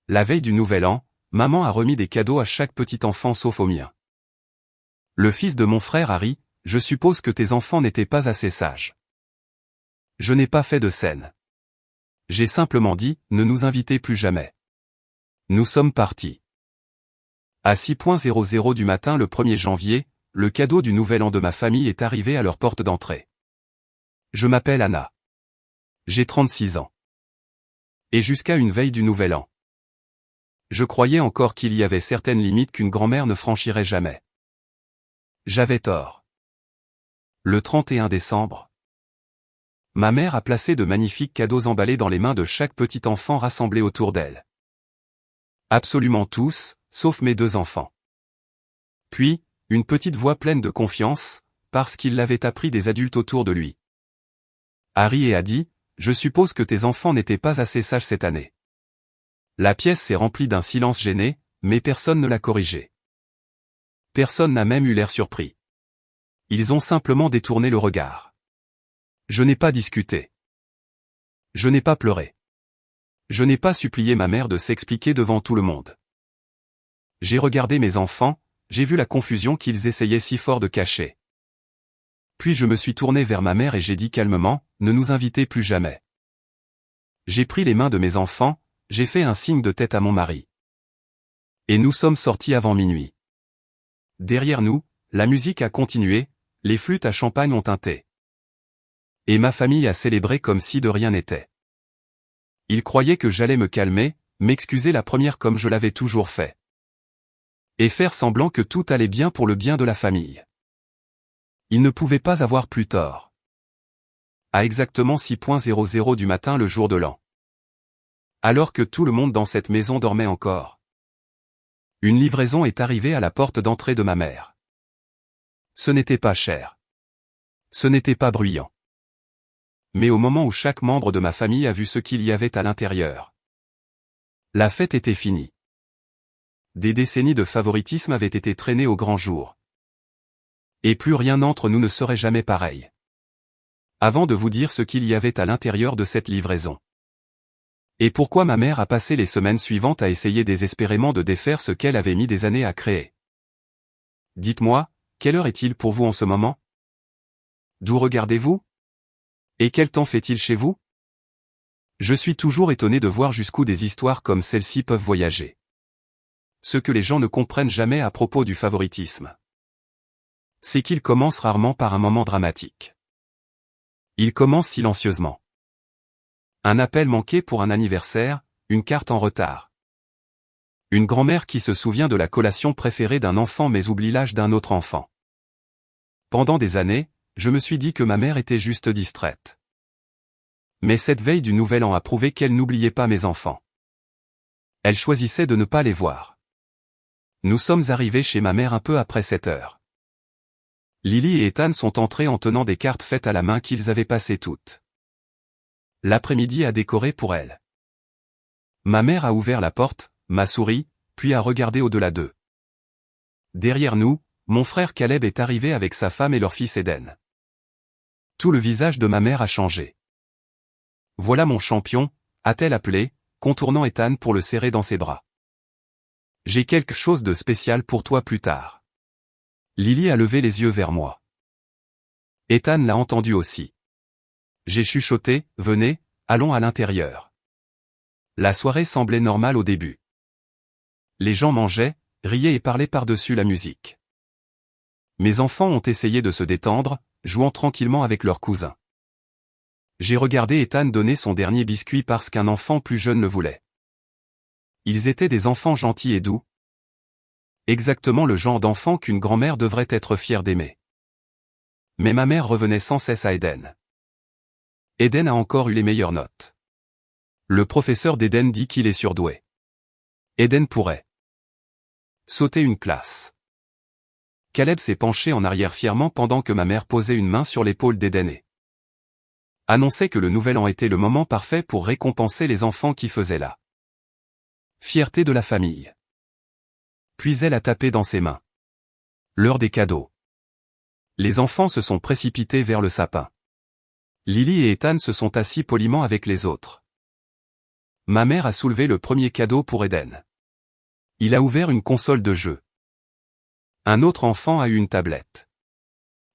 La veille du Nouvel An, maman a remis des cadeaux à chaque petit enfant sauf au mien. Le fils de mon frère Harry, je suppose que tes enfants n'étaient pas assez sages. Je n'ai pas fait de scène. J'ai simplement dit, ne nous invitez plus jamais. Nous sommes partis. À 6h00 du matin le 1er janvier, le cadeau du Nouvel An de ma famille est arrivé à leur porte d'entrée. Je m'appelle Anna. J'ai 36 ans. Et jusqu'à une veille du Nouvel An, je croyais encore qu'il y avait certaines limites qu'une grand-mère ne franchirait jamais. J'avais tort. Le 31 décembre, ma mère a placé de magnifiques cadeaux emballés dans les mains de chaque petit enfant rassemblé autour d'elle. Absolument tous, sauf mes 2 enfants. Puis, une petite voix pleine de confiance, parce qu'il l'avait appris des adultes autour de lui. Harry a dit, je suppose que tes enfants n'étaient pas assez sages cette année. La pièce s'est remplie d'un silence gêné, mais personne ne l'a corrigé. Personne n'a même eu l'air surpris. Ils ont simplement détourné le regard. Je n'ai pas discuté. Je n'ai pas pleuré. Je n'ai pas supplié ma mère de s'expliquer devant tout le monde. J'ai regardé mes enfants, j'ai vu la confusion qu'ils essayaient si fort de cacher. Puis je me suis tourné vers ma mère et j'ai dit calmement, ne nous invitez plus jamais. J'ai pris les mains de mes enfants, j'ai fait un signe de tête à mon mari. Et nous sommes sortis avant minuit. Derrière nous, la musique a continué, les flûtes à champagne ont tinté. Et ma famille a célébré comme si de rien n'était. Ils croyaient que j'allais me calmer, m'excuser la première comme je l'avais toujours fait. Et faire semblant que tout allait bien pour le bien de la famille. Ils ne pouvaient pas avoir plus tort. À exactement 6h00 du matin le jour de l'an. Alors que tout le monde dans cette maison dormait encore. Une livraison est arrivée à la porte d'entrée de ma mère. Ce n'était pas cher. Ce n'était pas bruyant. Mais au moment où chaque membre de ma famille a vu ce qu'il y avait à l'intérieur, la fête était finie. Des décennies de favoritisme avaient été traînées au grand jour. Et plus rien entre nous ne serait jamais pareil. Avant de vous dire ce qu'il y avait à l'intérieur de cette livraison. Et pourquoi ma mère a passé les semaines suivantes à essayer désespérément de défaire ce qu'elle avait mis des années à créer. Dites-moi, quelle heure est-il pour vous en ce moment? D'où regardez-vous? Et quel temps fait-il chez vous? Je suis toujours étonné de voir jusqu'où des histoires comme celle-ci peuvent voyager. Ce que les gens ne comprennent jamais à propos du favoritisme, c'est qu'il commence rarement par un moment dramatique. Il commence silencieusement. Un appel manqué pour un anniversaire, une carte en retard. Une grand-mère qui se souvient de la collation préférée d'un enfant mais oublie l'âge d'un autre enfant. Pendant des années, je me suis dit que ma mère était juste distraite. Mais cette veille du Nouvel An a prouvé qu'elle n'oubliait pas mes enfants. Elle choisissait de ne pas les voir. Nous sommes arrivés chez ma mère un peu après 7 heures. Lily et Ethan sont entrés en tenant des cartes faites à la main qu'ils avaient passées toutes. L'après-midi a décoré pour elle. Ma mère a ouvert la porte, m'a souri, puis a regardé au-delà d'eux. Derrière nous, mon frère Caleb est arrivé avec sa femme et leur fils Eden. Tout le visage de ma mère a changé. Voilà mon champion, a-t-elle appelé, contournant Ethan pour le serrer dans ses bras. J'ai quelque chose de spécial pour toi plus tard. Lily a levé les yeux vers moi. Ethan l'a entendu aussi. J'ai chuchoté, venez, allons à l'intérieur. La soirée semblait normale au début. Les gens mangeaient, riaient et parlaient par-dessus la musique. Mes enfants ont essayé de se détendre, jouant tranquillement avec leurs cousins. J'ai regardé Ethan donner son dernier biscuit parce qu'un enfant plus jeune le voulait. Ils étaient des enfants gentils et doux. Exactement le genre d'enfant qu'une grand-mère devrait être fière d'aimer. Mais ma mère revenait sans cesse à Eden. Eden a encore eu les meilleures notes. Le professeur d'Eden dit qu'il est surdoué. Eden pourrait sauter une classe. Caleb s'est penché en arrière fièrement pendant que ma mère posait une main sur l'épaule d'Eden et annonçait que le Nouvel An était le moment parfait pour récompenser les enfants qui faisaient la fierté de la famille. Puis elle a tapé dans ses mains. L'heure des cadeaux. Les enfants se sont précipités vers le sapin. Lily et Ethan se sont assis poliment avec les autres. Ma mère a soulevé le premier cadeau pour Eden. Il a ouvert une console de jeu. Un autre enfant a eu une tablette.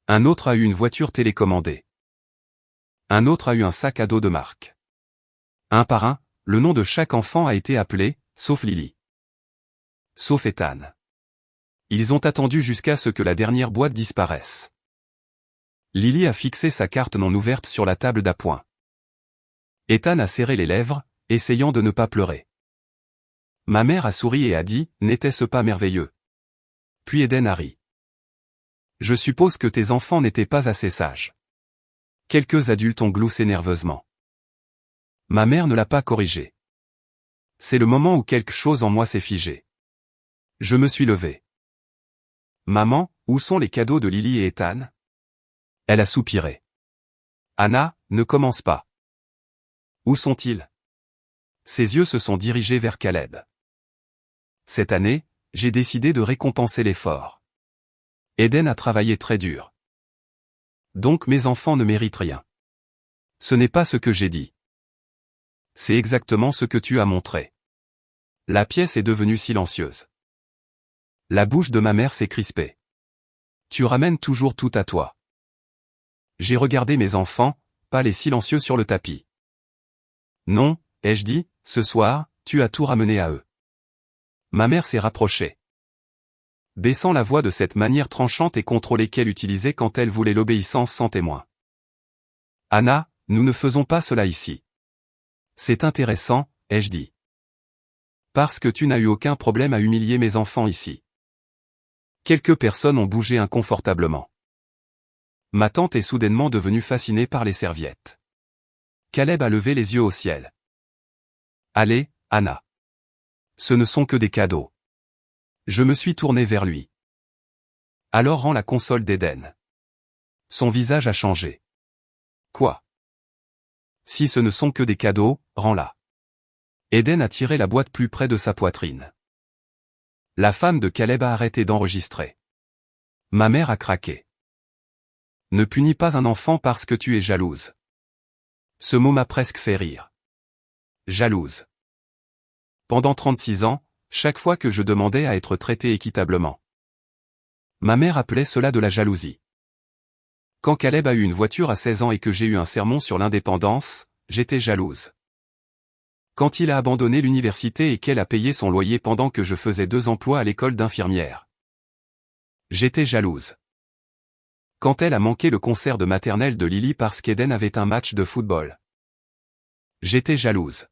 Un autre a eu une voiture télécommandée. Un autre a eu un sac à dos de marque. Un par un, le nom de chaque enfant a été appelé, sauf Lily. Sauf Ethan. Ils ont attendu jusqu'à ce que la dernière boîte disparaisse. Lily a fixé sa carte non ouverte sur la table d'appoint. Ethan a serré les lèvres, essayant de ne pas pleurer. Ma mère a souri et a dit, n'était-ce pas merveilleux? Puis Eden a ri. Je suppose que tes enfants n'étaient pas assez sages. Quelques adultes ont gloussé nerveusement. Ma mère ne l'a pas corrigé. C'est le moment où quelque chose en moi s'est figé. Je me suis levé. Maman, où sont les cadeaux de Lily et Ethan? Elle a soupiré. Anna, ne commence pas. Où sont-ils? Ses yeux se sont dirigés vers Caleb. Cette année, j'ai décidé de récompenser l'effort. Eden a travaillé très dur. Donc mes enfants ne méritent rien. Ce n'est pas ce que j'ai dit. C'est exactement ce que tu as montré. La pièce est devenue silencieuse. La bouche de ma mère s'est crispée. Tu ramènes toujours tout à toi. J'ai regardé mes enfants, pas les silencieux sur le tapis. Non, ai-je dit, ce soir, tu as tout ramené à eux. Ma mère s'est rapprochée. Baissant la voix de cette manière tranchante et contrôlée qu'elle utilisait quand elle voulait l'obéissance sans témoin. Anna, nous ne faisons pas cela ici. C'est intéressant, ai-je dit. Parce que tu n'as eu aucun problème à humilier mes enfants ici. Quelques personnes ont bougé inconfortablement. Ma tante est soudainement devenue fascinée par les serviettes. Caleb a levé les yeux au ciel. Allez, Anna. Ce ne sont que des cadeaux. Je me suis tourné vers lui. Alors rends la console d'Eden. Son visage a changé. Quoi? Si ce ne sont que des cadeaux, rends-la. Eden a tiré la boîte plus près de sa poitrine. La femme de Caleb a arrêté d'enregistrer. Ma mère a craqué. Ne punis pas un enfant parce que tu es jalouse. Ce mot m'a presque fait rire. Jalouse. Pendant 36 ans, chaque fois que je demandais à être traité équitablement. Ma mère appelait cela de la jalousie. Quand Caleb a eu une voiture à 16 ans et que j'ai eu un sermon sur l'indépendance, j'étais jalouse. Quand il a abandonné l'université et qu'elle a payé son loyer pendant que je faisais 2 emplois à l'école d'infirmière. J'étais jalouse. Quand elle a manqué le concert de maternelle de Lily parce qu'Eden avait un match de football. J'étais jalouse.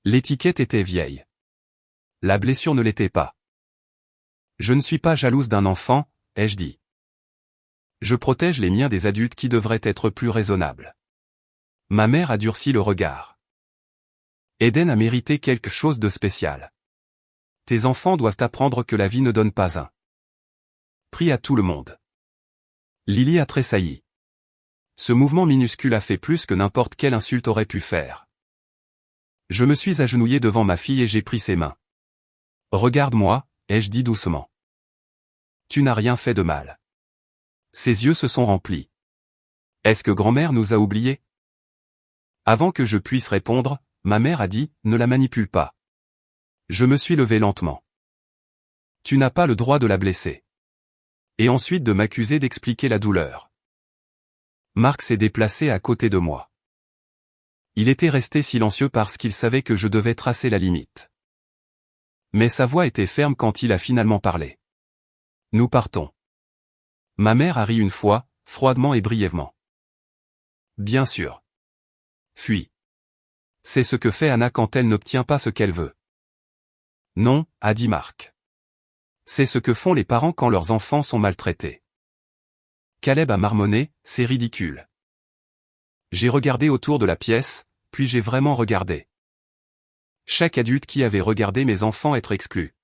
L'étiquette était vieille. La blessure ne l'était pas. Je ne suis pas jalouse d'un enfant, ai-je dit. Je protège les miens des adultes qui devraient être plus raisonnables. Ma mère a durci le regard. Eden a mérité quelque chose de spécial. Tes enfants doivent apprendre que la vie ne donne pas un prix à tout le monde. Lily a tressailli. Ce mouvement minuscule a fait plus que n'importe quelle insulte aurait pu faire. Je me suis agenouillé devant ma fille et j'ai pris ses mains. Regarde-moi, ai-je dit doucement. Tu n'as rien fait de mal. Ses yeux se sont remplis. Est-ce que grand-mère nous a oubliés? Avant que je puisse répondre, ma mère a dit, ne la manipule pas. Je me suis levé lentement. Tu n'as pas le droit de la blesser. Et ensuite de m'accuser d'expliquer la douleur. Marc s'est déplacé à côté de moi. Il était resté silencieux parce qu'il savait que je devais tracer la limite. Mais sa voix était ferme quand il a finalement parlé. Nous partons. Ma mère a ri une fois, froidement et brièvement. Bien sûr. Fuis. C'est ce que fait Anna quand elle n'obtient pas ce qu'elle veut. Non, a dit Marc. C'est ce que font les parents quand leurs enfants sont maltraités. Caleb a marmonné, c'est ridicule. J'ai regardé autour de la pièce, puis j'ai vraiment regardé. Chaque adulte qui avait regardé mes enfants être exclu.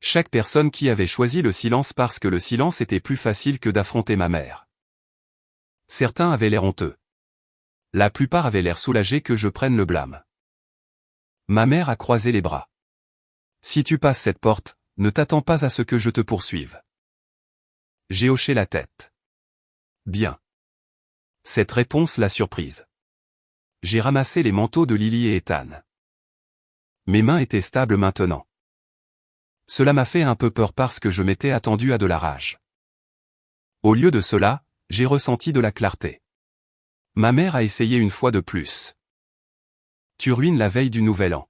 Chaque personne qui avait choisi le silence parce que le silence était plus facile que d'affronter ma mère. Certains avaient l'air honteux. La plupart avaient l'air soulagés que je prenne le blâme. Ma mère a croisé les bras. Si tu passes cette porte, ne t'attends pas à ce que je te poursuive. J'ai hoché la tête. Bien. Cette réponse l'a surprise. j'ai ramassé les manteaux de Lily et Ethan. Mes mains étaient stables maintenant. Cela m'a fait un peu peur parce que je m'étais attendu à de la rage. Au lieu de cela, j'ai ressenti de la clarté. Ma mère a essayé une fois de plus. Tu ruines la veille du nouvel an.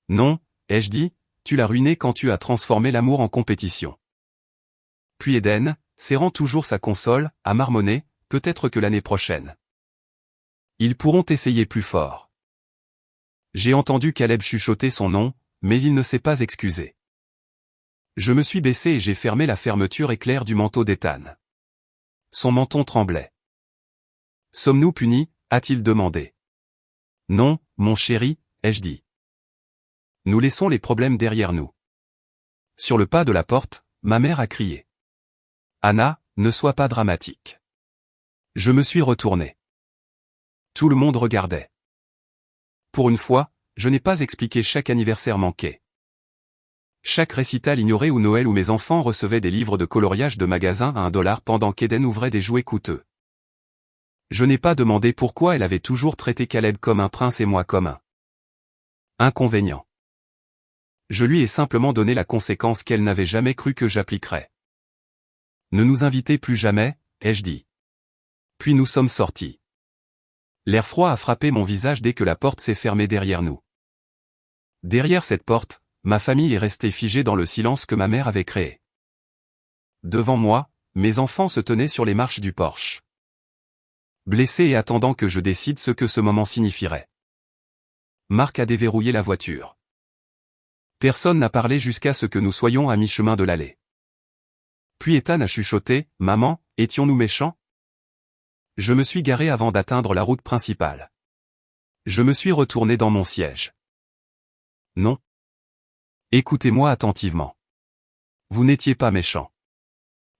Non, ai-je dit, tu l'as ruiné quand tu as transformé l'amour en compétition. Puis Eden, serrant toujours sa console, a marmonné, peut-être que l'année prochaine. Ils pourront essayer plus fort. J'ai entendu Caleb chuchoter son nom, mais il ne s'est pas excusé. Je me suis baissé et j'ai fermé la fermeture éclair du manteau d'Ethan. Son menton tremblait. Sommes-nous punis, a-t-il demandé. Non, mon chéri, ai-je dit. Nous laissons les problèmes derrière nous. Sur le pas de la porte, ma mère a crié. Anna, ne sois pas dramatique. Je me suis retourné. Tout le monde regardait. Pour une fois, je n'ai pas expliqué chaque anniversaire manqué. Chaque récital ignoré ou Noël où mes enfants recevaient des livres de coloriage de magasin à $1 pendant qu'Eden ouvrait des jouets coûteux. Je n'ai pas demandé pourquoi elle avait toujours traité Caleb comme un prince et moi comme un inconvénient. Je lui ai simplement donné la conséquence qu'elle n'avait jamais cru que j'appliquerais. Ne nous invitez plus jamais, ai-je dit. Puis nous sommes sortis. L'air froid a frappé mon visage dès que la porte s'est fermée derrière nous. Derrière cette porte, ma famille est restée figée dans le silence que ma mère avait créé. Devant moi, mes enfants se tenaient sur les marches du porche. Blessés et attendant que je décide ce que ce moment signifierait. Marc a déverrouillé la voiture. Personne n'a parlé jusqu'à ce que nous soyons à mi-chemin de l'allée. Puis Ethan a chuchoté, « Maman, étions-nous méchants ?» Je me suis garé avant d'atteindre la route principale. Je me suis retourné dans mon siège. Non. Écoutez-moi attentivement. Vous n'étiez pas méchant.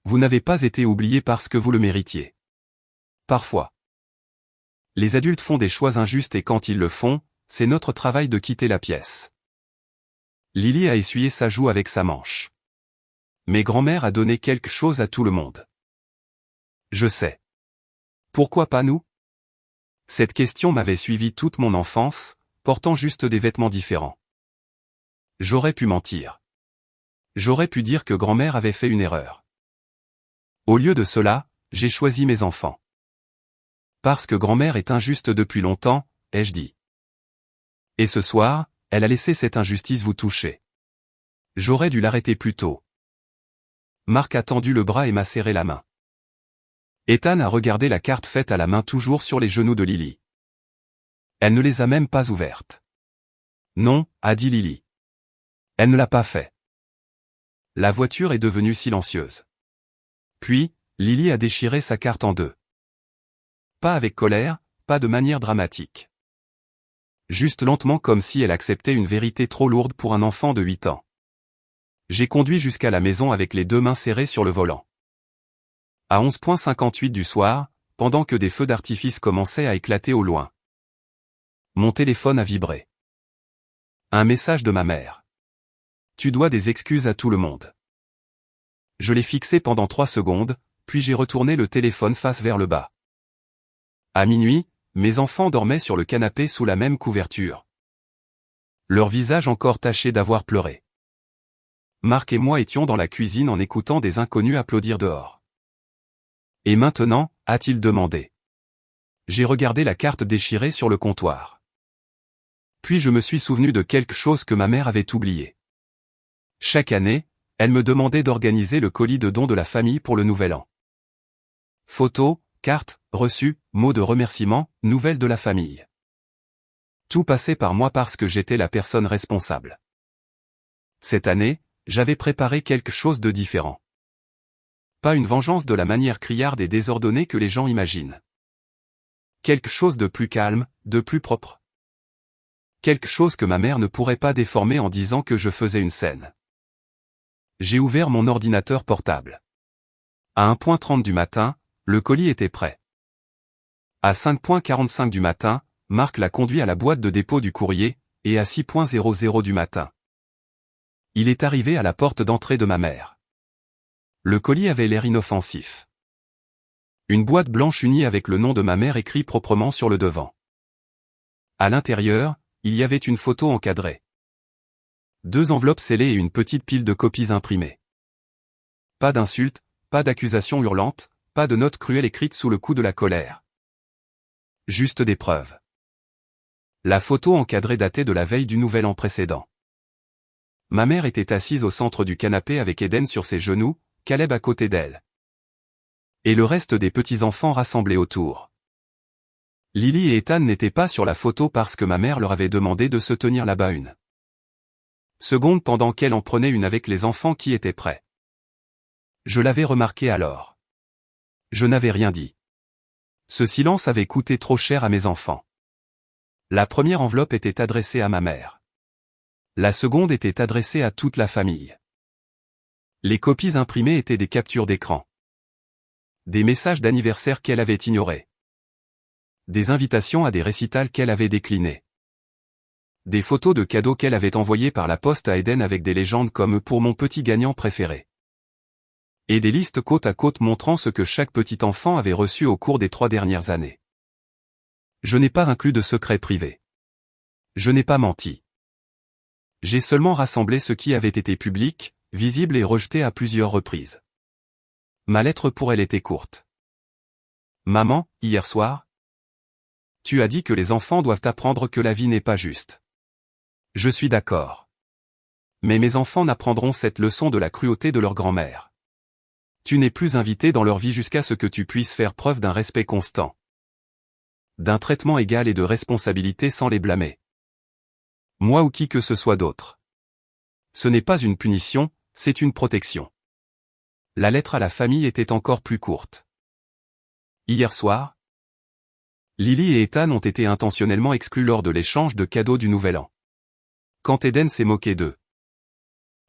Vous n'avez pas été oublié parce que vous le méritiez. Parfois. Les adultes font des choix injustes et quand ils le font, c'est notre travail de quitter la pièce. Lily a essuyé sa joue avec sa manche. Mais grand-mère a donné quelque chose à tout le monde. Je sais. Pourquoi pas nous? Cette question m'avait suivi toute mon enfance, portant juste des vêtements différents. J'aurais pu mentir. J'aurais pu dire que grand-mère avait fait une erreur. Au lieu de cela, j'ai choisi mes enfants. Parce que grand-mère est injuste depuis longtemps, ai-je dit. Et ce soir, elle a laissé cette injustice vous toucher. J'aurais dû l'arrêter plus tôt. Marc a tendu le bras et m'a serré la main. Ethan a regardé la carte faite à la main toujours sur les genoux de Lily. Elle ne les a même pas ouvertes. Non, a dit Lily. Elle ne l'a pas fait. La voiture est devenue silencieuse. Puis, Lily a déchiré sa carte en deux. Pas avec colère, pas de manière dramatique. Juste lentement comme si elle acceptait une vérité trop lourde pour un enfant de 8 ans. J'ai conduit jusqu'à la maison avec les deux mains serrées sur le volant. À 11h58 du soir, pendant que des feux d'artifice commençaient à éclater au loin. Mon téléphone a vibré. Un message de ma mère. Tu dois des excuses à tout le monde. Je l'ai fixé pendant 3 secondes, puis j'ai retourné le téléphone face vers le bas. À minuit, mes enfants dormaient sur le canapé sous la même couverture. Leur visage encore taché d'avoir pleuré. Marc et moi étions dans la cuisine en écoutant des inconnus applaudir dehors. Et maintenant, a-t-il demandé. J'ai regardé la carte déchirée sur le comptoir. Puis je me suis souvenu de quelque chose que ma mère avait oublié. Chaque année, elle me demandait d'organiser le colis de dons de la famille pour le nouvel an. Photos, cartes, reçus, mots de remerciement, nouvelles de la famille. Tout passait par moi parce que j'étais la personne responsable. Cette année, j'avais préparé quelque chose de différent. Pas une vengeance de la manière criarde et désordonnée que les gens imaginent. Quelque chose de plus calme, de plus propre. Quelque chose que ma mère ne pourrait pas déformer en disant que je faisais une scène. J'ai ouvert mon ordinateur portable. À 1h30 du matin, le colis était prêt. À 5h45 du matin, Marc l'a conduit à la boîte de dépôt du courrier, et à 6h00 du matin. Il est arrivé à la porte d'entrée de ma mère. Le colis avait l'air inoffensif. Une boîte blanche unie avec le nom de ma mère écrit proprement sur le devant. À l'intérieur, il y avait une photo encadrée. 2 enveloppes scellées et une petite pile de copies imprimées. Pas d'insultes, pas d'accusations hurlantes, pas de notes cruelles écrites sous le coup de la colère. Juste des preuves. La photo encadrée datait de la veille du nouvel an précédent. Ma mère était assise au centre du canapé avec Eden sur ses genoux, Caleb à côté d'elle. Et le reste des petits-enfants rassemblés autour. Lily et Ethan n'étaient pas sur la photo parce que ma mère leur avait demandé de se tenir là-bas une seconde pendant qu'elle en prenait une avec les enfants qui étaient prêts. Je l'avais remarqué alors. Je n'avais rien dit. Ce silence avait coûté trop cher à mes enfants. La première enveloppe était adressée à ma mère. La seconde était adressée à toute la famille. Les copies imprimées étaient des captures d'écran. Des messages d'anniversaire qu'elle avait ignorés. Des invitations à des récitals qu'elle avait déclinés. Des photos de cadeaux qu'elle avait envoyées par la poste à Eden avec des légendes comme « Pour mon petit gagnant préféré ». Et des listes côte à côte montrant ce que chaque petit enfant avait reçu au cours des 3 dernières années. Je n'ai pas inclus de secrets privés. Je n'ai pas menti. J'ai seulement rassemblé ce qui avait été public, visible et rejeté à plusieurs reprises. Ma lettre pour elle était courte. Maman, hier soir, tu as dit que les enfants doivent apprendre que la vie n'est pas juste. Je suis d'accord. Mais mes enfants n'apprendront cette leçon de la cruauté de leur grand-mère. Tu n'es plus invité dans leur vie jusqu'à ce que tu puisses faire preuve d'un respect constant. D'un traitement égal et de responsabilité sans les blâmer. Moi ou qui que ce soit d'autre. Ce n'est pas une punition, c'est une protection. La lettre à la famille était encore plus courte. Hier soir, Lily et Ethan ont été intentionnellement exclus lors de l'échange de cadeaux du Nouvel An. Quand Eden s'est moqué d'eux,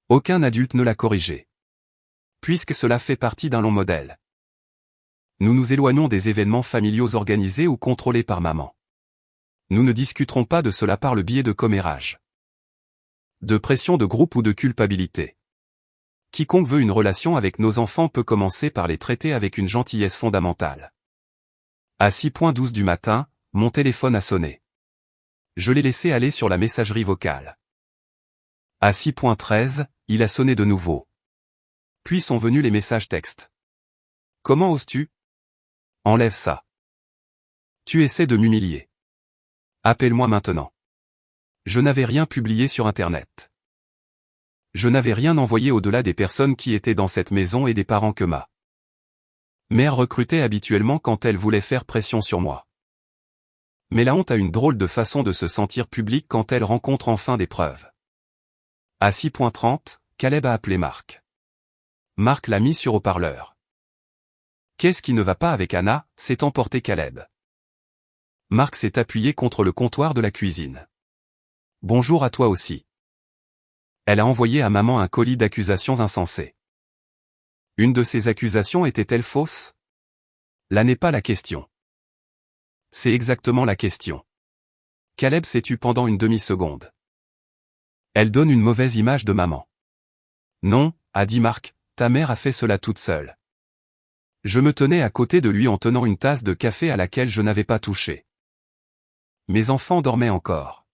aucun adulte ne l'a corrigé. Puisque cela fait partie d'un long modèle. Nous nous éloignons des événements familiaux organisés ou contrôlés par maman. Nous ne discuterons pas de cela par le biais de commérages. De pression de groupe ou de culpabilité. Quiconque veut une relation avec nos enfants peut commencer par les traiter avec une gentillesse fondamentale. À 6h12 du matin, mon téléphone a sonné. Je l'ai laissé aller sur la messagerie vocale. À 6h13, il a sonné de nouveau. Puis sont venus les messages textes. Comment oses-tu? Enlève ça. Tu essaies de m'humilier. Appelle-moi maintenant. Je n'avais rien publié sur Internet. Je n'avais rien envoyé au-delà des personnes qui étaient dans cette maison et des parents que ma mère recrutait habituellement quand elle voulait faire pression sur moi. Mais la honte a une drôle de façon de se sentir publique quand elle rencontre enfin des preuves. À 6h30, Caleb a appelé Marc. Marc l'a mis sur haut-parleur. Qu'est-ce qui ne va pas avec Anna, s'est emporté Caleb. Marc s'est appuyé contre le comptoir de la cuisine. Bonjour à toi aussi. Elle a envoyé à maman un colis d'accusations insensées. Une de ces accusations était-elle fausse? Là n'est pas la question. C'est exactement la question. Caleb s'est tu pendant une demi-seconde. Elle donne une mauvaise image de maman. Non, a dit Marc, ta mère a fait cela toute seule. Je me tenais à côté de lui en tenant une tasse de café à laquelle je n'avais pas touché. Mes enfants dormaient encore.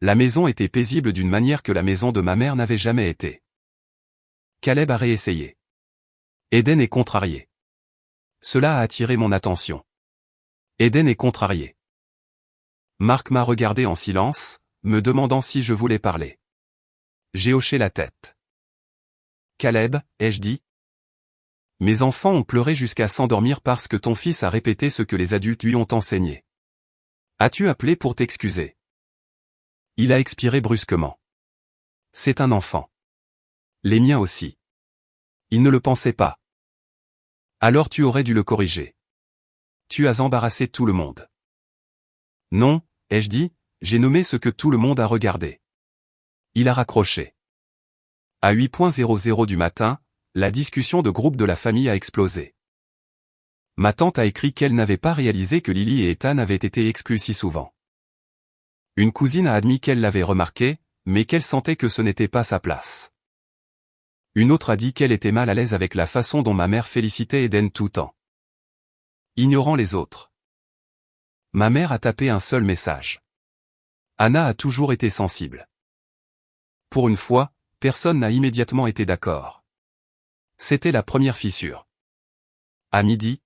La maison était paisible d'une manière que la maison de ma mère n'avait jamais été. Caleb a réessayé. Eden est contrarié. Cela a attiré mon attention. Eden est contrarié. Marc m'a regardé en silence, me demandant si je voulais parler. J'ai hoché la tête. Caleb, ai-je dit? Mes enfants ont pleuré jusqu'à s'endormir parce que ton fils a répété ce que les adultes lui ont enseigné. As-tu appelé pour t'excuser? Il a expiré brusquement. C'est un enfant. Les miens aussi. Il ne le pensait pas. Alors tu aurais dû le corriger. Tu as embarrassé tout le monde. Non, ai-je dit, j'ai nommé ce que tout le monde a regardé. Il a raccroché. À 8h00 du matin, la discussion de groupe de la famille a explosé. Ma tante a écrit qu'elle n'avait pas réalisé que Lily et Ethan avaient été exclus si souvent. Une cousine a admis qu'elle l'avait remarqué, mais qu'elle sentait que ce n'était pas sa place. Une autre a dit qu'elle était mal à l'aise avec la façon dont ma mère félicitait Eden tout temps. Ignorant les autres. Ma mère a tapé un seul message. Anna a toujours été sensible. Pour une fois, personne n'a immédiatement été d'accord. C'était la première fissure. À midi,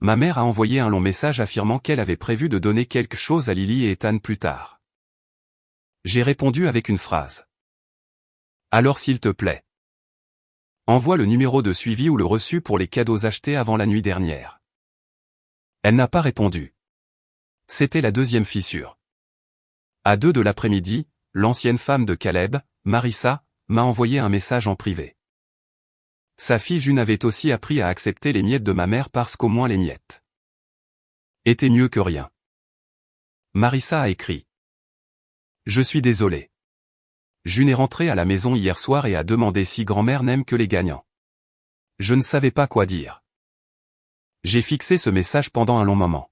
ma mère a envoyé un long message affirmant qu'elle avait prévu de donner quelque chose à Lily et Ethan plus tard. J'ai répondu avec une phrase. Alors s'il te plaît. Envoie le numéro de suivi ou le reçu pour les cadeaux achetés avant la nuit dernière. Elle n'a pas répondu. C'était la deuxième fissure. À 2 de l'après-midi, l'ancienne femme de Caleb, Marissa, m'a envoyé un message en privé. Sa fille June avait aussi appris à accepter les miettes de ma mère parce qu'au moins les miettes étaient mieux que rien. Marissa a écrit. Je suis désolé. June est rentrée à la maison hier soir et a demandé si grand-mère n'aime que les gagnants. Je ne savais pas quoi dire. J'ai fixé ce message pendant un long moment.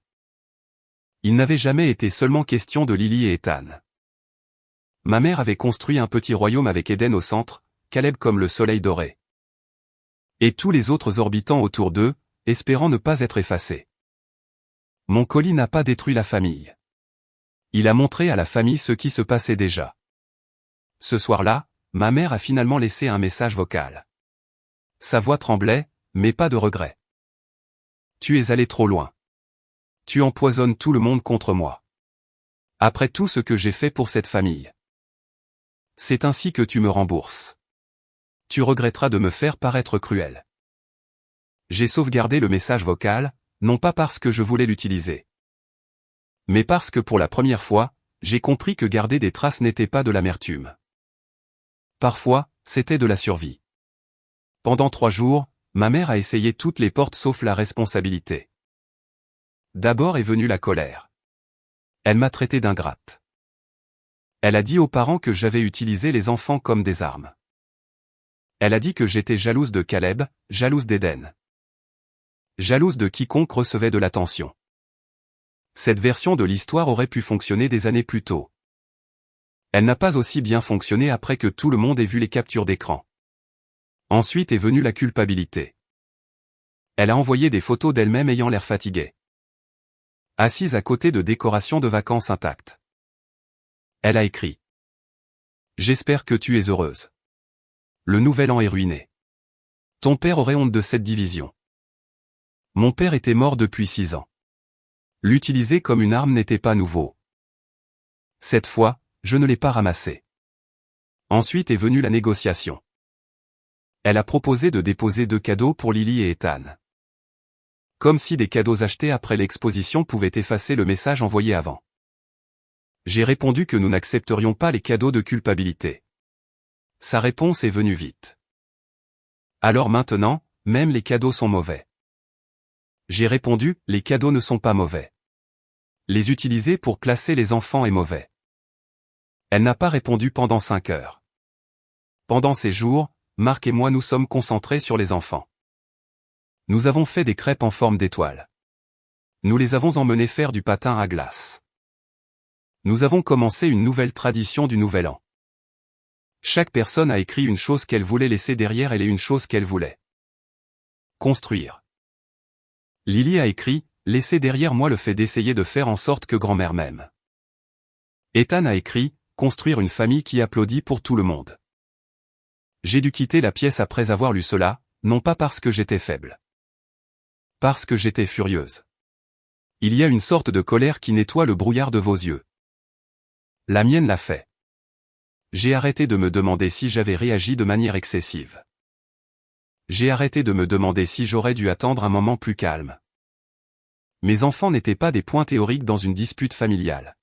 Il n'avait jamais été seulement question de Lily et Ethan. Ma mère avait construit un petit royaume avec Eden au centre, Caleb comme le soleil doré. Et tous les autres orbitant autour d'eux, espérant ne pas être effacés. Mon colis n'a pas détruit la famille. Il a montré à la famille ce qui se passait déjà. Ce soir-là, ma mère a finalement laissé un message vocal. Sa voix tremblait, mais pas de regret. Tu es allé trop loin. Tu empoisonnes tout le monde contre moi. Après tout ce que j'ai fait pour cette famille. C'est ainsi que tu me rembourses. Tu regretteras de me faire paraître cruel. J'ai sauvegardé le message vocal, non pas parce que je voulais l'utiliser. Mais parce que pour la première fois, j'ai compris que garder des traces n'était pas de l'amertume. Parfois, c'était de la survie. Pendant 3 jours, ma mère a essayé toutes les portes sauf la responsabilité. D'abord est venue la colère. Elle m'a traité d'ingrate. Elle a dit aux parents que j'avais utilisé les enfants comme des armes. Elle a dit que j'étais jalouse de Caleb, jalouse d'Eden. Jalouse de quiconque recevait de l'attention. Cette version de l'histoire aurait pu fonctionner des années plus tôt. Elle n'a pas aussi bien fonctionné après que tout le monde ait vu les captures d'écran. Ensuite est venue la culpabilité. Elle a envoyé des photos d'elle-même ayant l'air fatiguée. Assise à côté de décorations de vacances intactes. Elle a écrit. J'espère que tu es heureuse. Le nouvel an est ruiné. Ton père aurait honte de cette division. Mon père était mort depuis 6 ans. L'utiliser comme une arme n'était pas nouveau. Cette fois, je ne l'ai pas ramassé. Ensuite est venue la négociation. Elle a proposé de déposer 2 cadeaux pour Lily et Ethan. Comme si des cadeaux achetés après l'exposition pouvaient effacer le message envoyé avant. J'ai répondu que nous n'accepterions pas les cadeaux de culpabilité. Sa réponse est venue vite. Alors maintenant, même les cadeaux sont mauvais. J'ai répondu, les cadeaux ne sont pas mauvais. Les utiliser pour classer les enfants est mauvais. Elle n'a pas répondu pendant 5 heures. Pendant ces jours, Marc et moi nous sommes concentrés sur les enfants. Nous avons fait des crêpes en forme d'étoile. Nous les avons emmenés faire du patin à glace. Nous avons commencé une nouvelle tradition du Nouvel An. Chaque personne a écrit une chose qu'elle voulait laisser derrière elle et une chose qu'elle voulait construire. Lily a écrit, laisser derrière moi le fait d'essayer de faire en sorte que grand-mère m'aime. Ethan a écrit, construire une famille qui applaudit pour tout le monde. J'ai dû quitter la pièce après avoir lu cela, non pas parce que j'étais faible. Parce que j'étais furieuse. Il y a une sorte de colère qui nettoie le brouillard de vos yeux. La mienne l'a fait. J'ai arrêté de me demander si j'avais réagi de manière excessive. J'ai arrêté de me demander si j'aurais dû attendre un moment plus calme. Mes enfants n'étaient pas des points théoriques dans une dispute familiale.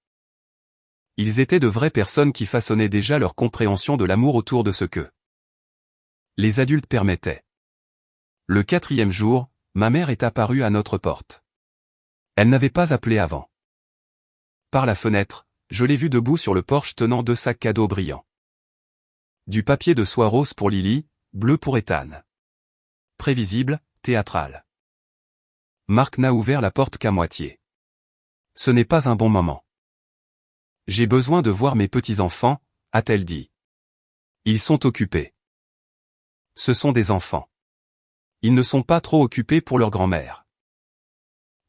Ils étaient de vraies personnes qui façonnaient déjà leur compréhension de l'amour autour de ce que les adultes permettaient. Le 4e jour, ma mère est apparue à notre porte. Elle n'avait pas appelé avant. Par la fenêtre, je l'ai vue debout sur le porche tenant 2 sacs cadeaux brillants. Du papier de soie rose pour Lily, bleu pour Ethan. Prévisible, théâtral. Marc n'a ouvert la porte qu'à moitié. Ce n'est pas un bon moment. J'ai besoin de voir mes petits-enfants, a-t-elle dit. Ils sont occupés. Ce sont des enfants. Ils ne sont pas trop occupés pour leur grand-mère.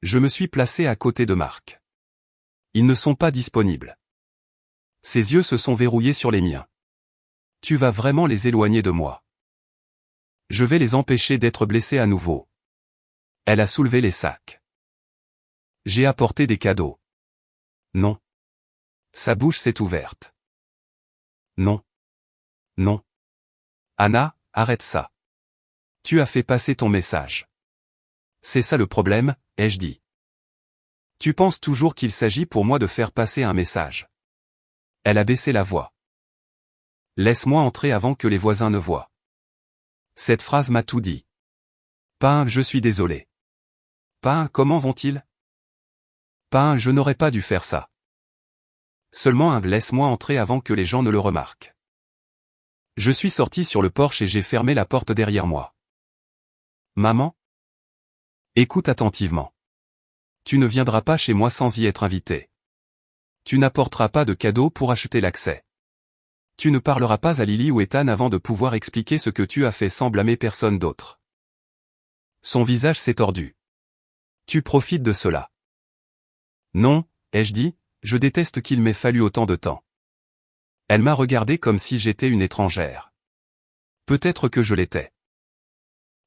Je me suis placé à côté de Marc. Ils ne sont pas disponibles. Ses yeux se sont verrouillés sur les miens. Tu vas vraiment les éloigner de moi. Je vais les empêcher d'être blessés à nouveau. Elle a soulevé les sacs. J'ai apporté des cadeaux. Non. Sa bouche s'est ouverte. Non. Non. Anna, arrête ça. Tu as fait passer ton message. C'est ça le problème, ai-je dit. Tu penses toujours qu'il s'agit pour moi de faire passer un message. Elle a baissé la voix. Laisse-moi entrer avant que les voisins ne voient. Cette phrase m'a tout dit. Pas un je suis désolé. Pas un comment vont-ils? Pas un je n'aurais pas dû faire ça. Seulement un laisse-moi entrer avant que les gens ne le remarquent. Je suis sorti sur le porche et j'ai fermé la porte derrière moi. Maman? Écoute attentivement. Tu ne viendras pas chez moi sans y être invité. Tu n'apporteras pas de cadeaux pour acheter l'accès. Tu ne parleras pas à Lily ou Ethan avant de pouvoir expliquer ce que tu as fait sans blâmer personne d'autre. Son visage s'est tordu. Tu profites de cela. Non, ai-je dit, je déteste qu'il m'ait fallu autant de temps. Elle m'a regardé comme si j'étais une étrangère. Peut-être que je l'étais.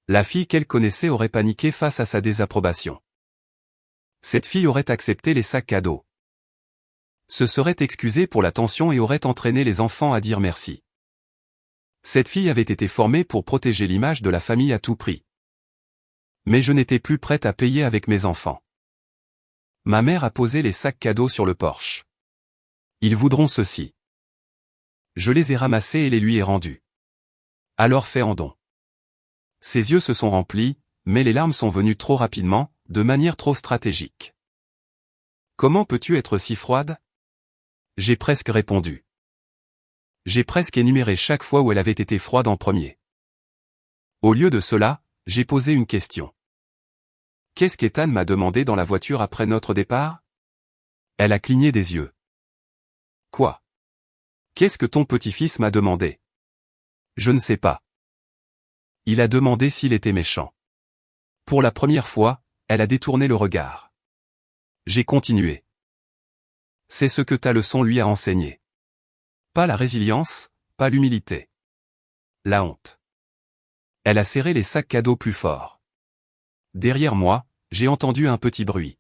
La fille qu'elle connaissait aurait paniqué face à sa désapprobation. Cette fille aurait accepté les sacs cadeaux. Se serait excusée pour l'attention et aurait entraîné les enfants à dire merci. Cette fille avait été formée pour protéger l'image de la famille à tout prix. Mais je n'étais plus prête à payer avec mes enfants. Ma mère a posé les sacs cadeaux sur le porche. Ils voudront ceci. Je les ai ramassés et les lui ai rendus. Alors fais en don. Ses yeux se sont remplis, mais les larmes sont venues trop rapidement, de manière trop stratégique. Comment peux-tu être si froide? J'ai presque répondu. J'ai presque énuméré chaque fois où elle avait été froide en premier. Au lieu de cela, j'ai posé une question. Qu'est-ce qu'Ethan m'a demandé dans la voiture après notre départ? Elle a cligné des yeux. Quoi? Qu'est-ce que ton petit-fils m'a demandé? Je ne sais pas. Il a demandé s'il était méchant. Pour la première fois, elle a détourné le regard. J'ai continué. C'est ce que ta leçon lui a enseigné. Pas la résilience, pas l'humilité. La honte. Elle a serré les sacs cadeaux plus fort. Derrière moi, j'ai entendu un petit bruit.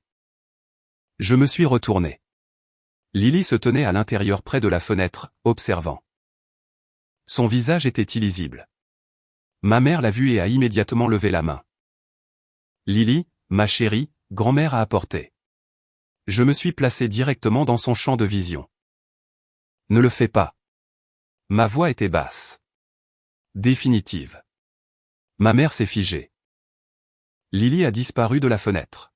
Je me suis retourné. Lily se tenait à l'intérieur près de la fenêtre, observant. Son visage était illisible. Ma mère l'a vue et a immédiatement levé la main. Lily, ma chérie, grand-mère a apporté. Je me suis placé directement dans son champ de vision. Ne le fais pas. Ma voix était basse. Définitive. Ma mère s'est figée. Lily a disparu de la fenêtre.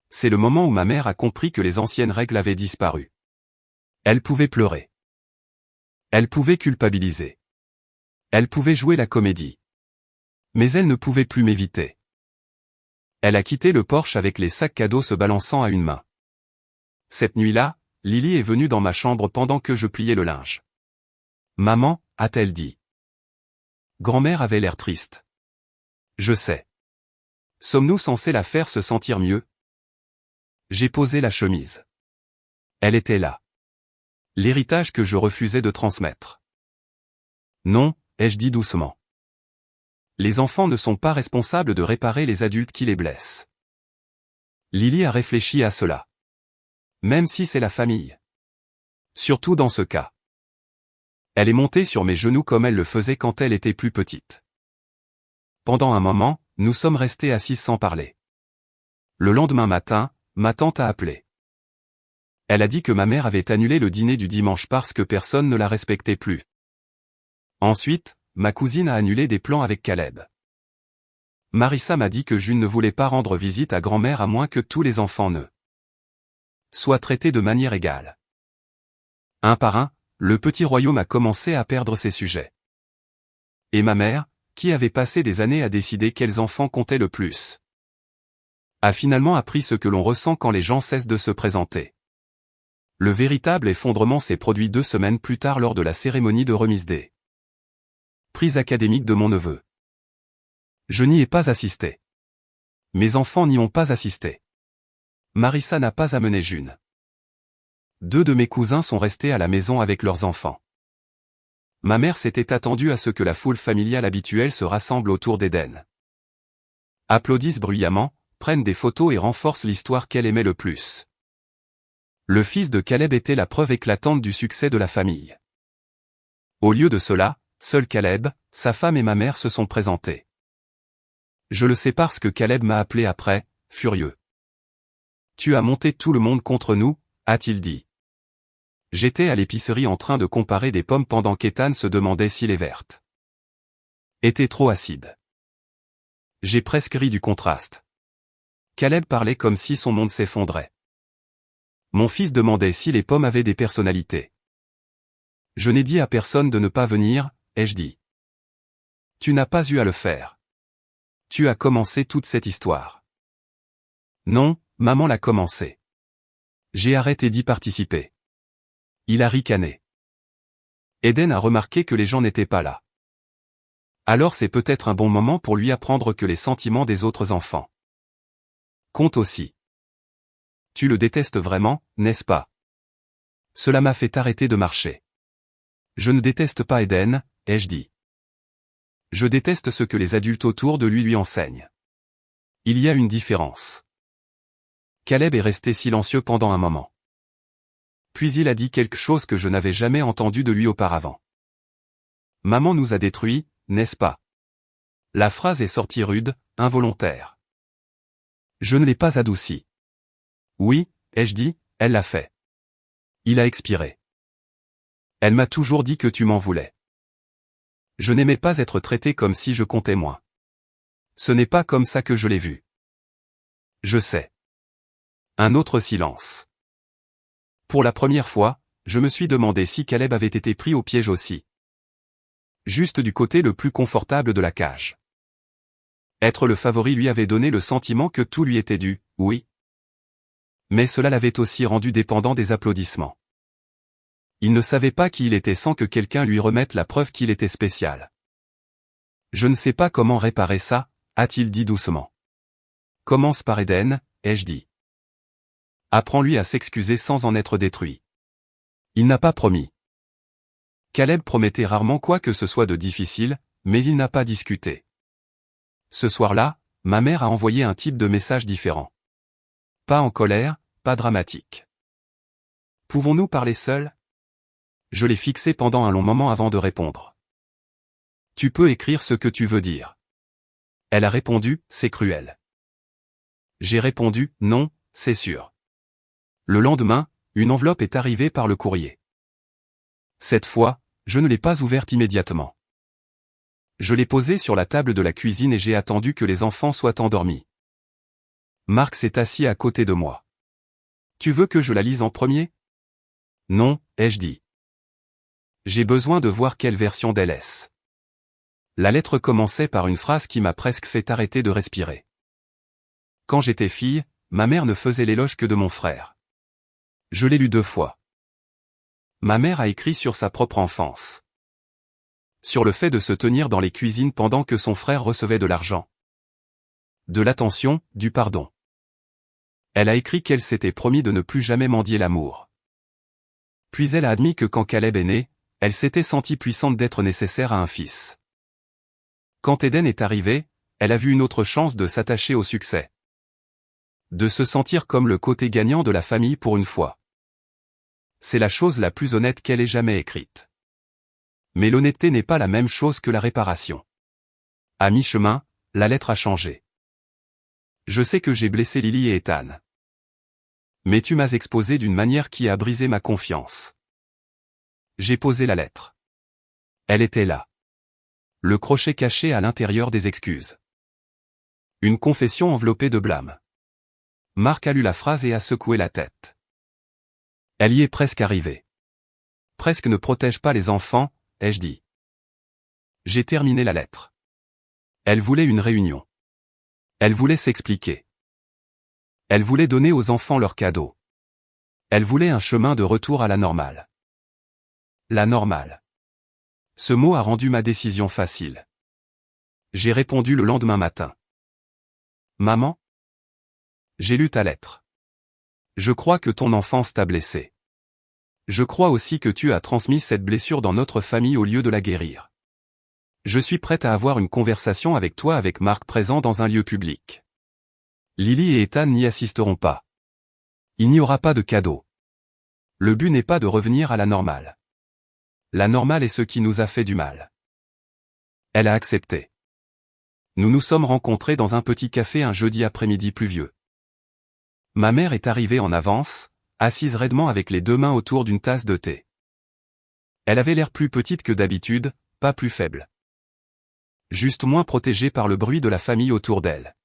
C'est le moment où ma mère a compris que les anciennes règles avaient disparu. Elle pouvait pleurer. Elle pouvait culpabiliser. Elle pouvait jouer la comédie. Mais elle ne pouvait plus m'éviter. Elle a quitté le porche avec les sacs cadeaux se balançant à une main. Cette nuit-là, Lily est venue dans ma chambre pendant que je pliais le linge. Maman, a-t-elle dit. Grand-mère avait l'air triste. Je sais. Sommes-nous censés la faire se sentir mieux? J'ai posé la chemise. Elle était là. L'héritage que je refusais de transmettre. Non, ai-je dit doucement. Les enfants ne sont pas responsables de réparer les adultes qui les blessent. Lily a réfléchi à cela. Même si c'est la famille. Surtout dans ce cas. Elle est montée sur mes genoux comme elle le faisait quand elle était plus petite. Pendant un moment, nous sommes restés assis sans parler. Le lendemain matin, ma tante a appelé. Elle a dit que ma mère avait annulé le dîner du dimanche parce que personne ne la respectait plus. Ensuite, ma cousine a annulé des plans avec Caleb. Marissa m'a dit que June ne voulait pas rendre visite à grand-mère à moins que tous les enfants ne soient traités de manière égale. Un par un, le petit royaume a commencé à perdre ses sujets. Et ma mère, qui avait passé des années à décider quels enfants comptaient le plus, a finalement appris ce que l'on ressent quand les gens cessent de se présenter. Le véritable effondrement s'est produit 2 semaines plus tard lors de la cérémonie de remise des prix académiques de mon neveu. Je n'y ai pas assisté. Mes enfants n'y ont pas assisté. Marissa n'a pas amené June. 2 de mes cousins sont restés à la maison avec leurs enfants. Ma mère s'était attendue à ce que la foule familiale habituelle se rassemble autour d'Eden. Applaudissent bruyamment, prennent des photos et renforcent l'histoire qu'elle aimait le plus. Le fils de Caleb était la preuve éclatante du succès de la famille. Au lieu de cela, seul Caleb, sa femme et ma mère se sont présentés. Je le sais parce que Caleb m'a appelé après, furieux. « Tu as monté tout le monde contre nous », a-t-il dit. J'étais à l'épicerie en train de comparer des pommes pendant qu'Ethan se demandait si les vertes étaient trop acides. J'ai presque ri du contraste. Caleb parlait comme si son monde s'effondrait. Mon fils demandait si les pommes avaient des personnalités. Je n'ai dit à personne de ne pas venir, ai-je dit. Tu n'as pas eu à le faire. Tu as commencé toute cette histoire. Non, maman l'a commencé. J'ai arrêté d'y participer. Il a ricané. Eden a remarqué que les gens n'étaient pas là. Alors c'est peut-être un bon moment pour lui apprendre que les sentiments des autres enfants comptent aussi. Tu le détestes vraiment, n'est-ce pas? Cela m'a fait arrêter de marcher. Je ne déteste pas Eden, ai-je dit. Je déteste ce que les adultes autour de lui enseignent. Il y a une différence. Caleb est resté silencieux pendant un moment. Puis il a dit quelque chose que je n'avais jamais entendu de lui auparavant. Maman nous a détruits, n'est-ce pas? La phrase est sortie rude, involontaire. Je ne l'ai pas adoucie. Oui, ai-je dit, elle l'a fait. Il a expiré. Elle m'a toujours dit que tu m'en voulais. Je n'aimais pas être traité comme si je comptais moins. Ce n'est pas comme ça que je l'ai vu. Je sais. Un autre silence. Pour la première fois, je me suis demandé si Caleb avait été pris au piège aussi. Juste du côté le plus confortable de la cage. Être le favori lui avait donné le sentiment que tout lui était dû, oui. Mais cela l'avait aussi rendu dépendant des applaudissements. Il ne savait pas qui il était sans que quelqu'un lui remette la preuve qu'il était spécial. Je ne sais pas comment réparer ça, a-t-il dit doucement. Commence par Eden, ai-je dit. Apprends-lui à s'excuser sans en être détruit. Il n'a pas promis. Caleb promettait rarement quoi que ce soit de difficile, mais il n'a pas discuté. Ce soir-là, ma mère a envoyé un type de message différent. Pas en colère, pas dramatique. Pouvons-nous parler seuls? Je l'ai fixé pendant un long moment avant de répondre. Tu peux écrire ce que tu veux dire. Elle a répondu, c'est cruel. J'ai répondu, non, c'est sûr. Le lendemain, une enveloppe est arrivée par le courrier. Cette fois, je ne l'ai pas ouverte immédiatement. Je l'ai posée sur la table de la cuisine et j'ai attendu que les enfants soient endormis. Marc s'est assis à côté de moi. Tu veux que je la lise en premier? Non, ai-je dit. J'ai besoin de voir quelle version d'elle est. La lettre commençait par une phrase qui m'a presque fait arrêter de respirer. Quand j'étais fille, ma mère ne faisait l'éloge que de mon frère. Je l'ai lu 2 fois. Ma mère a écrit sur sa propre enfance. Sur le fait de se tenir dans les cuisines pendant que son frère recevait de l'argent. De l'attention, du pardon. Elle a écrit qu'elle s'était promis de ne plus jamais mendier l'amour. Puis elle a admis que quand Caleb est né, elle s'était sentie puissante d'être nécessaire à un fils. Quand Eden est arrivé, elle a vu une autre chance de s'attacher au succès. De se sentir comme le côté gagnant de la famille pour une fois. C'est la chose la plus honnête qu'elle ait jamais écrite. Mais l'honnêteté n'est pas la même chose que la réparation. À mi-chemin, la lettre a changé. Je sais que j'ai blessé Lily et Ethan. Mais tu m'as exposé d'une manière qui a brisé ma confiance. J'ai posé la lettre. Elle était là. Le crochet caché à l'intérieur des excuses. Une confession enveloppée de blâme. Marc a lu la phrase et a secoué la tête. Elle y est presque arrivée. Presque ne protège pas les enfants, ai-je dit. J'ai terminé la lettre. Elle voulait une réunion. Elle voulait s'expliquer. Elle voulait donner aux enfants leurs cadeaux. Elle voulait un chemin de retour à la normale. La normale. Ce mot a rendu ma décision facile. J'ai répondu le lendemain matin. Maman? J'ai lu ta lettre. Je crois que ton enfance t'a blessé. Je crois aussi que tu as transmis cette blessure dans notre famille au lieu de la guérir. Je suis prête à avoir une conversation avec toi avec Marc présent dans un lieu public. Lily et Ethan n'y assisteront pas. Il n'y aura pas de cadeau. Le but n'est pas de revenir à la normale. La normale est ce qui nous a fait du mal. Elle a accepté. Nous nous sommes rencontrés dans un petit café un jeudi après-midi pluvieux. Ma mère est arrivée en avance, assise raidement avec les deux mains autour d'une tasse de thé. Elle avait l'air plus petite que d'habitude, pas plus faible. Juste moins protégée par le bruit de la famille autour d'elle.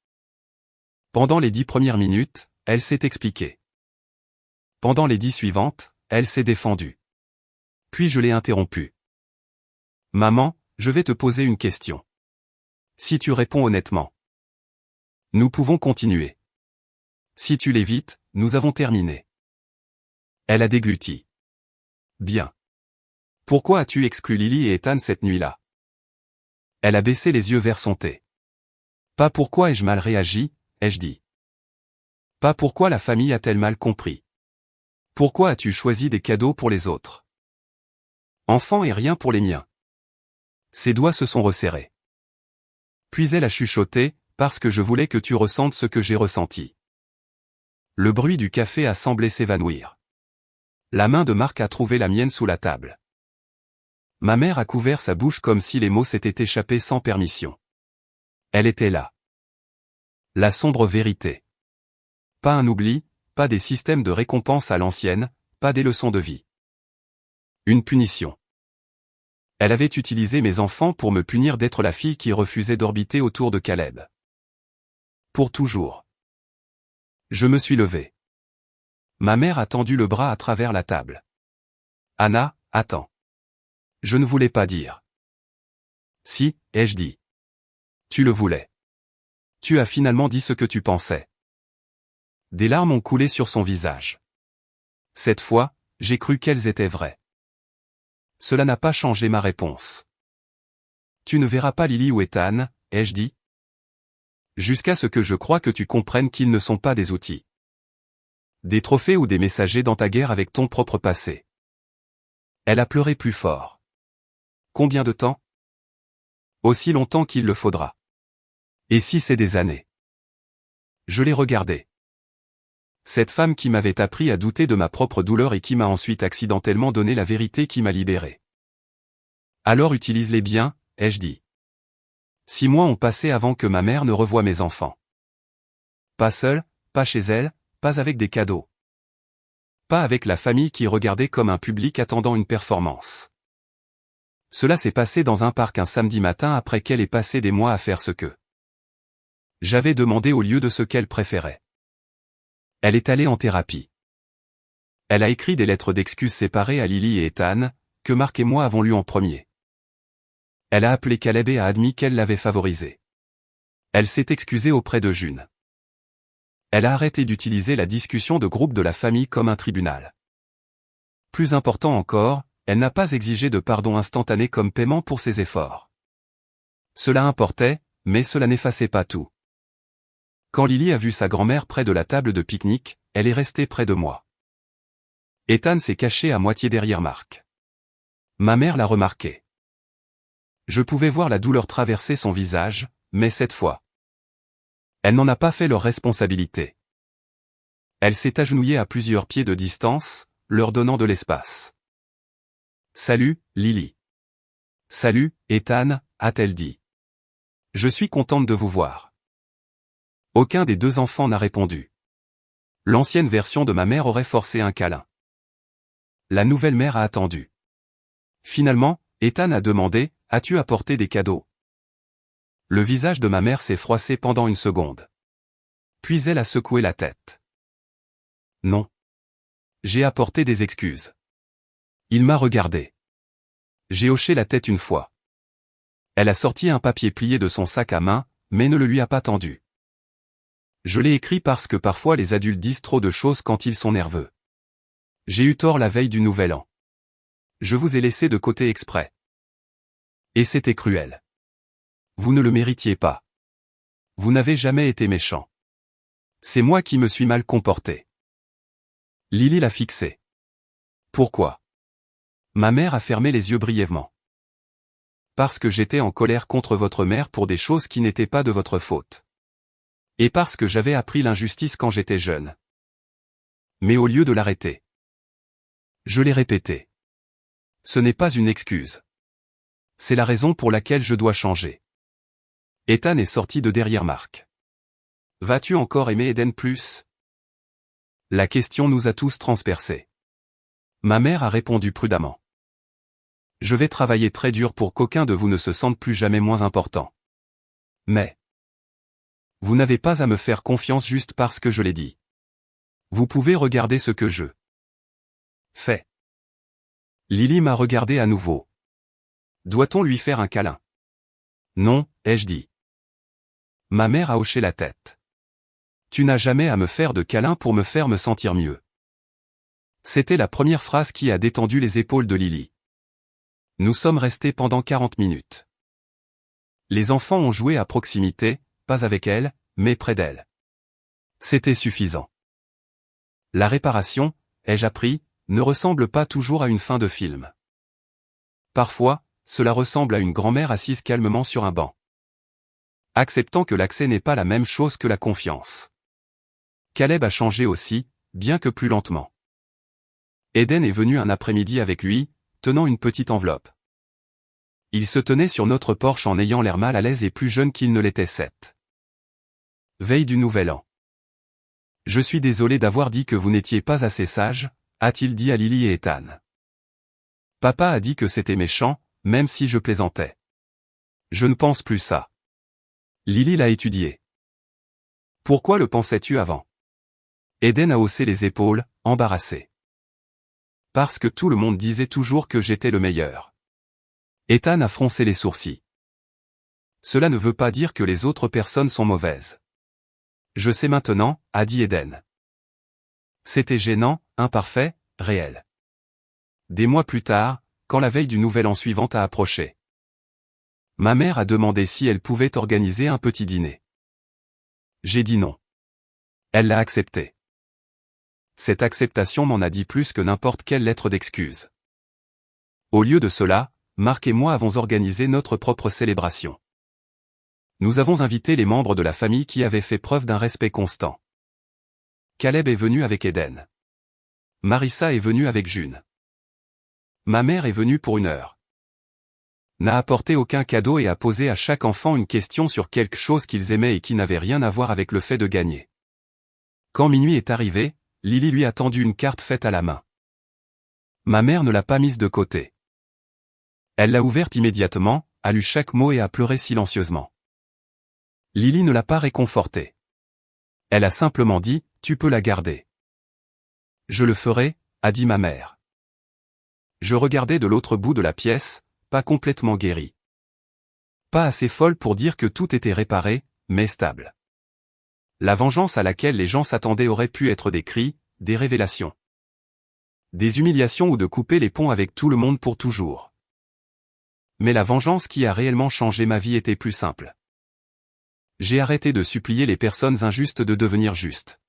Pendant les 10 premières minutes, elle s'est expliquée. Pendant les 10 suivantes, elle s'est défendue. Puis je l'ai interrompue. Maman, je vais te poser une question. Si tu réponds honnêtement, nous pouvons continuer. Si tu l'évites, nous avons terminé. Elle a dégluti. Bien. Pourquoi as-tu exclu Lily et Ethan cette nuit-là? Elle a baissé les yeux vers son thé. Pas pourquoi ai-je mal réagi, ai-je dit. Pas pourquoi la famille a-t-elle mal compris. Pourquoi as-tu choisi des cadeaux pour les autres? Enfant et rien pour les miens. Ses doigts se sont resserrés. Puis elle a chuchoté, parce que je voulais que tu ressentes ce que j'ai ressenti. Le bruit du café a semblé s'évanouir. La main de Marc a trouvé la mienne sous la table. Ma mère a couvert sa bouche comme si les mots s'étaient échappés sans permission. Elle était là. La sombre vérité. Pas un oubli, pas des systèmes de récompense à l'ancienne, pas des leçons de vie. Une punition. Elle avait utilisé mes enfants pour me punir d'être la fille qui refusait d'orbiter autour de Caleb. Pour toujours. Je me suis levé. Ma mère a tendu le bras à travers la table. Anna, attends. Je ne voulais pas dire. Si, ai-je dit. Tu le voulais. Tu as finalement dit ce que tu pensais. Des larmes ont coulé sur son visage. Cette fois, j'ai cru qu'elles étaient vraies. Cela n'a pas changé ma réponse. Tu ne verras pas Lily ou Ethan, ai-je dit. Jusqu'à ce que je croie que tu comprennes qu'ils ne sont pas des outils. Des trophées ou des messagers dans ta guerre avec ton propre passé. Elle a pleuré plus fort. Combien de temps? Aussi longtemps qu'il le faudra. Et si c'est des années? Je l'ai regardée. Cette femme qui m'avait appris à douter de ma propre douleur et qui m'a ensuite accidentellement donné la vérité qui m'a libéré. Alors utilise-les bien, ai-je dit. 6 mois ont passé avant que ma mère ne revoie mes enfants. Pas seule, pas chez elle, pas avec des cadeaux. Pas avec la famille qui regardait comme un public attendant une performance. Cela s'est passé dans un parc un samedi matin après qu'elle ait passé des mois à faire ce que j'avais demandé au lieu de ce qu'elle préférait. Elle est allée en thérapie. Elle a écrit des lettres d'excuses séparées à Lily et Ethan, que Marc et moi avons lues en premier. Elle a appelé Caleb et a admis qu'elle l'avait favorisé. Elle s'est excusée auprès de June. Elle a arrêté d'utiliser la discussion de groupe de la famille comme un tribunal. Plus important encore, elle n'a pas exigé de pardon instantané comme paiement pour ses efforts. Cela importait, mais cela n'effaçait pas tout. Quand Lily a vu sa grand-mère près de la table de pique-nique, elle est restée près de moi. Ethan s'est caché à moitié derrière Marc. Ma mère l'a remarqué. Je pouvais voir la douleur traverser son visage, mais cette fois, elle n'en a pas fait leur responsabilité. Elle s'est agenouillée à plusieurs pieds de distance, leur donnant de l'espace. Salut, Lily. Salut, Ethan, a-t-elle dit. Je suis contente de vous voir. Aucun des deux enfants n'a répondu. L'ancienne version de ma mère aurait forcé un câlin. La nouvelle mère a attendu. Finalement, Ethan a demandé, as-tu apporté des cadeaux? Le visage de ma mère s'est froissé pendant une seconde. Puis elle a secoué la tête. Non. J'ai apporté des excuses. Il m'a regardé. J'ai hoché la tête une fois. Elle a sorti un papier plié de son sac à main, mais ne le lui a pas tendu. Je l'ai écrit parce que parfois les adultes disent trop de choses quand ils sont nerveux. J'ai eu tort la veille du Nouvel An. Je vous ai laissé de côté exprès. Et c'était cruel. Vous ne le méritiez pas. Vous n'avez jamais été méchant. C'est moi qui me suis mal comporté. Lily l'a fixé. Pourquoi? Ma mère a fermé les yeux brièvement. Parce que j'étais en colère contre votre mère pour des choses qui n'étaient pas de votre faute. Et parce que j'avais appris l'injustice quand j'étais jeune. Mais au lieu de l'arrêter, je l'ai répété. Ce n'est pas une excuse. C'est la raison pour laquelle je dois changer. Ethan est sorti de derrière Marc. Vas-tu encore aimer Eden plus? La question nous a tous transpercés. Ma mère a répondu prudemment. Je vais travailler très dur pour qu'aucun de vous ne se sente plus jamais moins important. Mais vous n'avez pas à me faire confiance juste parce que je l'ai dit. Vous pouvez regarder ce que je fais. Lily m'a regardé à nouveau. Doit-on lui faire un câlin? Non, ai-je dit. Ma mère a hoché la tête. Tu n'as jamais à me faire de câlin pour me faire me sentir mieux. C'était la première phrase qui a détendu les épaules de Lily. Nous sommes restés pendant 40 minutes. Les enfants ont joué à proximité, pas avec elle, mais près d'elle. C'était suffisant. La réparation, ai-je appris, ne ressemble pas toujours à une fin de film. Parfois, cela ressemble à une grand-mère assise calmement sur un banc. Acceptant que l'accès n'est pas la même chose que la confiance. Caleb a changé aussi, bien que plus lentement. Eden est venu un après-midi avec lui, tenant une petite enveloppe. Il se tenait sur notre porche en ayant l'air mal à l'aise et plus jeune qu'il ne l'était cette veille du Nouvel An. Je suis désolé d'avoir dit que vous n'étiez pas assez sage, a-t-il dit à Lily et Ethan. Papa a dit que c'était méchant, même si je plaisantais. Je ne pense plus ça. Lily l'a étudié. Pourquoi le pensais-tu avant? Eden a haussé les épaules, embarrassé. Parce que tout le monde disait toujours que j'étais le meilleur. Ethan a froncé les sourcils. Cela ne veut pas dire que les autres personnes sont mauvaises. Je sais maintenant, a dit Eden. C'était gênant, imparfait, réel. Des mois plus tard, quand la veille du Nouvel An suivant a approché, ma mère a demandé si elle pouvait organiser un petit dîner. J'ai dit non. Elle l'a accepté. Cette acceptation m'en a dit plus que n'importe quelle lettre d'excuse. Au lieu de cela, Marc et moi avons organisé notre propre célébration. Nous avons invité les membres de la famille qui avaient fait preuve d'un respect constant. Caleb est venu avec Eden. Marissa est venue avec June. Ma mère est venue pour 1 heure. N'a apporté aucun cadeau et a posé à chaque enfant une question sur quelque chose qu'ils aimaient et qui n'avait rien à voir avec le fait de gagner. Quand minuit est arrivé, Lily lui a tendu une carte faite à la main. Ma mère ne l'a pas mise de côté. Elle l'a ouverte immédiatement, a lu chaque mot et a pleuré silencieusement. Lily ne l'a pas réconfortée. Elle a simplement dit, tu peux la garder. Je le ferai, a dit ma mère. Je regardais de l'autre bout de la pièce, pas complètement guérie. Pas assez folle pour dire que tout était réparé, mais stable. La vengeance à laquelle les gens s'attendaient aurait pu être des cris, des révélations. Des humiliations ou de couper les ponts avec tout le monde pour toujours. Mais la vengeance qui a réellement changé ma vie était plus simple. J'ai arrêté de supplier les personnes injustes de devenir justes.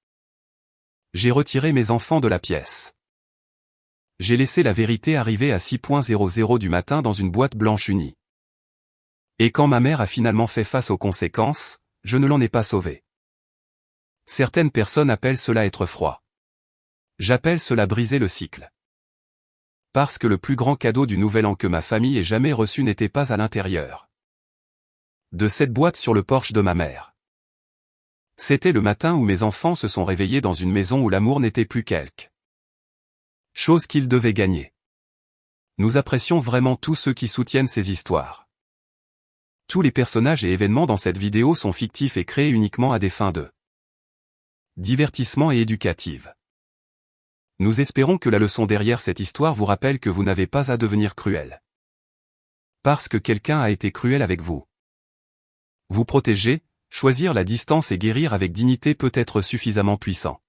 J'ai retiré mes enfants de la pièce. J'ai laissé la vérité arriver à 6:00 du matin dans une boîte blanche unie. Et quand ma mère a finalement fait face aux conséquences, je ne l'en ai pas sauvée. Certaines personnes appellent cela être froid. J'appelle cela briser le cycle. Parce que le plus grand cadeau du Nouvel An que ma famille ait jamais reçu n'était pas à l'intérieur de cette boîte sur le porche de ma mère. C'était le matin où mes enfants se sont réveillés dans une maison où l'amour n'était plus quelque chose qu'ils devaient gagner. Nous apprécions vraiment tous ceux qui soutiennent ces histoires. Tous les personnages et événements dans cette vidéo sont fictifs et créés uniquement à des fins de divertissement et éducative. Nous espérons que la leçon derrière cette histoire vous rappelle que vous n'avez pas à devenir cruel. Parce que quelqu'un a été cruel avec vous. Vous protéger, choisir la distance et guérir avec dignité peut être suffisamment puissant.